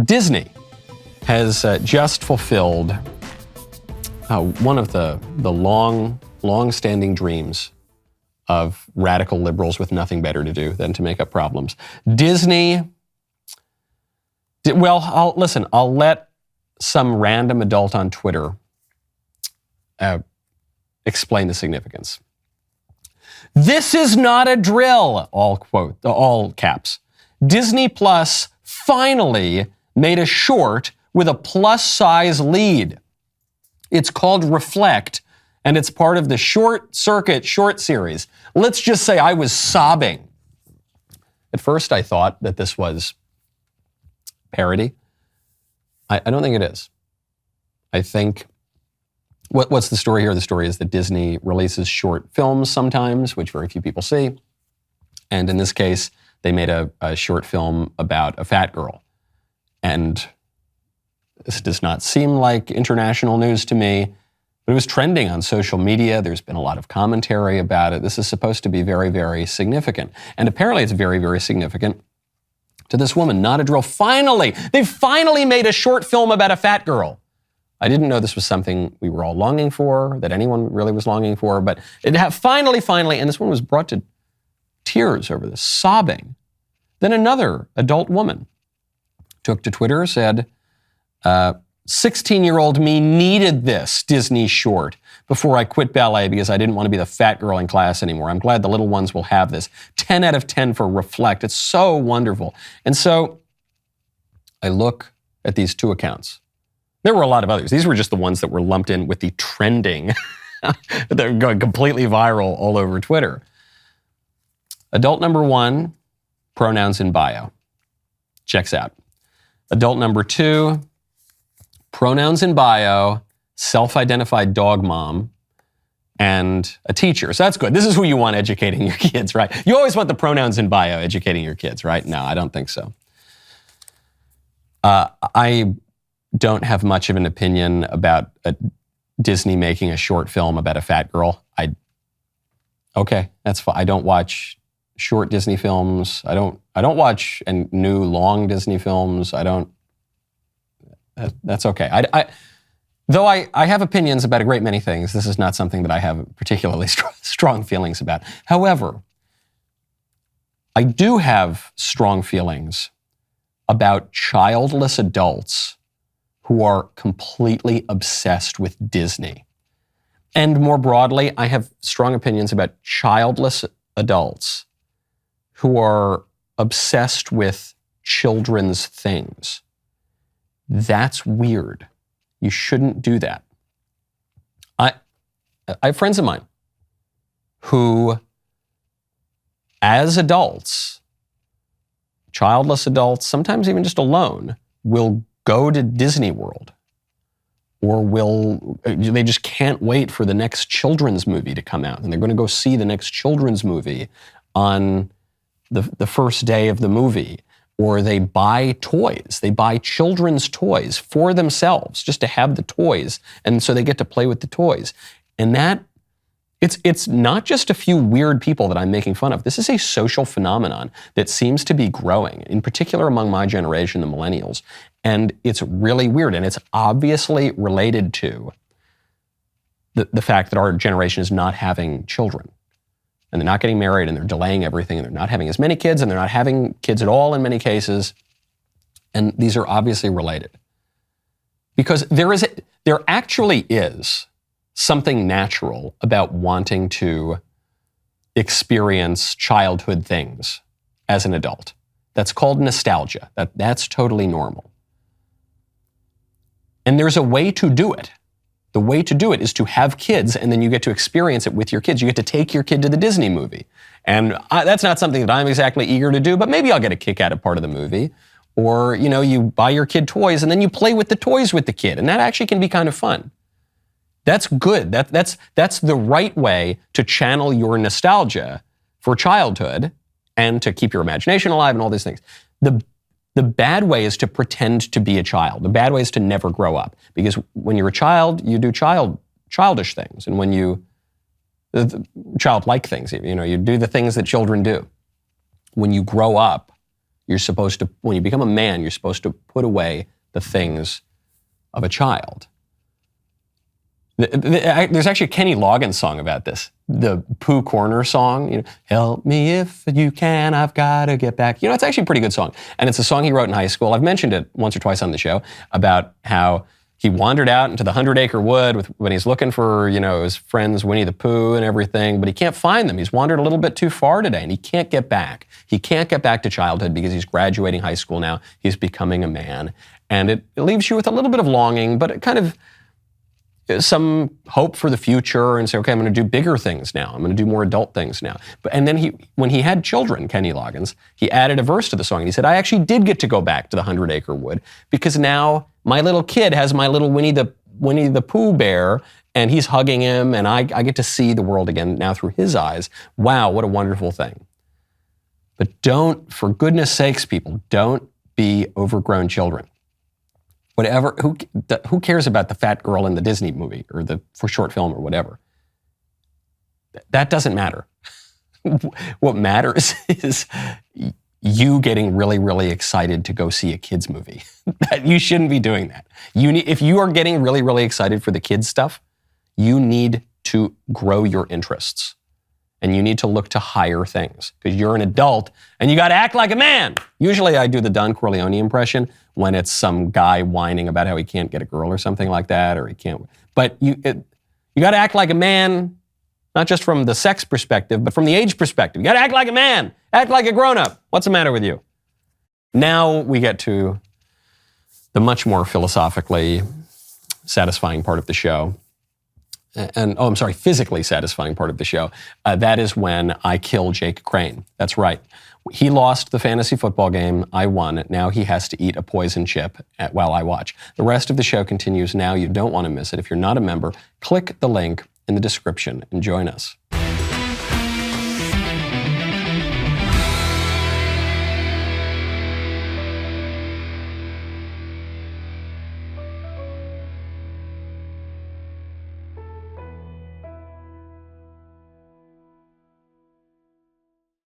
Disney has just fulfilled one of the long-standing dreams of radical liberals with nothing better to do than to make up problems. Disney, I'll let some random adult on Twitter explain the significance. This is not a drill, all caps. Disney Plus finally made a short with a plus-size lead. It's called Reflect, and it's part of the Short Circuit short series. Let's just say I was sobbing. At first, I thought that this was parody. I don't think it is. I think, what's the story here? The story is that Disney releases short films sometimes, which very few people see. And in this case, they made a short film about a fat girl. And this does not seem like international news to me, but it was trending on social media. There's been a lot of commentary about it. This is supposed to be very, very significant. And apparently it's very, very significant to this woman. Not a drill. Finally, they've finally made a short film about a fat girl. I didn't know this was something we were all longing for, that anyone really was longing for, but it finally, and this one was brought to tears over this, sobbing. Then another adult woman took to Twitter, said, 16-year-old me needed this Disney short before I quit ballet because I didn't want to be the fat girl in class anymore. I'm glad the little ones will have this. 10 out of 10 for Reflect. It's so wonderful. And so I look at these two accounts. There were a lot of others. These were just the ones that were lumped in with the trending. They're going completely viral all over Twitter. Adult number 1, pronouns in bio. Checks out. Adult number 2, pronouns in bio, self-identified dog mom, and a teacher. So that's good. This is who you want educating your kids, right? You always want the pronouns in bio educating your kids, right? No, I don't think so. I don't have much of an opinion about Disney making a short film about a fat girl. Okay, that's fine. I don't watch short Disney films. I don't watch new long Disney films. That's okay. Though I have opinions about a great many things, this is not something that I have particularly strong feelings about. However, I do have strong feelings about childless adults who are completely obsessed with Disney. And more broadly, I have strong opinions about childless adults who are obsessed with children's things. That's weird. You shouldn't do that. I have friends of mine who, as adults, childless adults, sometimes even just alone, will go to Disney World or they just can't wait for the next children's movie to come out. And they're going to go see the next children's movie on the first day of the movie. Or they buy toys. They buy children's toys for themselves just to have the toys. And so they get to play with the toys. And it's not just a few weird people that I'm making fun of. This is a social phenomenon that seems to be growing, in particular among my generation, the millennials. And it's really weird. And it's obviously related to the fact that our generation is not having children. And they're not getting married, and they're delaying everything, and they're not having as many kids, and they're not having kids at all in many cases. And these are obviously related. Because there actually is something natural about wanting to experience childhood things as an adult. That's called nostalgia. That's totally normal. And there's a way to do it. The way to do it is to have kids, and then you get to experience it with your kids. You get to take your kid to the Disney movie. And that's not something that I'm exactly eager to do, but maybe I'll get a kick out of part of the movie. Or, you buy your kid toys, and then you play with the toys with the kid. And that actually can be kind of fun. That's good. That's the right way to channel your nostalgia for childhood and to keep your imagination alive and all these things. The bad way is to pretend to be a child. The bad way is to never grow up. Because when you're a child, you do childish things. And when you, childlike things, you do the things that children do. When you grow up, You're supposed to, when you become a man, you're supposed to put away the things of a child. There's actually a Kenny Loggins song about this. The Pooh Corner song, you know, help me if you can, I've got to get back. You know, it's actually a pretty good song. And it's a song he wrote in high school. I've mentioned it once or twice on the show about how he wandered out into the 100-acre wood when he's looking for, you know, his friends Winnie the Pooh and everything, but he can't find them. He's wandered a little bit too far today, and he can't get back. He can't get back to childhood because he's graduating high school now. He's becoming a man. And it leaves you with a little bit of longing, but it kind of some hope for the future and say, okay, I'm going to do bigger things now. I'm going to do more adult things now. And then when he had children, Kenny Loggins, he added a verse to the song. And he said, I actually did get to go back to the 100-acre wood because now my little kid has my little Winnie the Pooh bear, and he's hugging him, and I get to see the world again now through his eyes. Wow, what a wonderful thing. But don't, for goodness sakes, people, don't be overgrown children. Whatever, who cares about the fat girl in the Disney movie or the short film or whatever? That doesn't matter. What matters is you getting really, really excited to go see a kids movie. You shouldn't be doing that. If you are getting really, really excited for the kids stuff, you need to grow your interests. And you need to look to higher things because you're an adult and you got to act like a man. Usually I do the Don Corleone impression when it's some guy whining about how he can't get a girl or something like that, or he can't. But you got to act like a man, not just from the sex perspective, but from the age perspective. You got to act like a man, act like a grown-up. What's the matter with you? Now we get to the much more philosophically satisfying part of the show. Physically satisfying part of the show. That is when I kill Jake Crane. That's right. He lost the fantasy football game. I won. Now he has to eat a poison chip while I watch. The rest of the show continues now. You don't want to miss it. If you're not a member, click the link in the description and join us.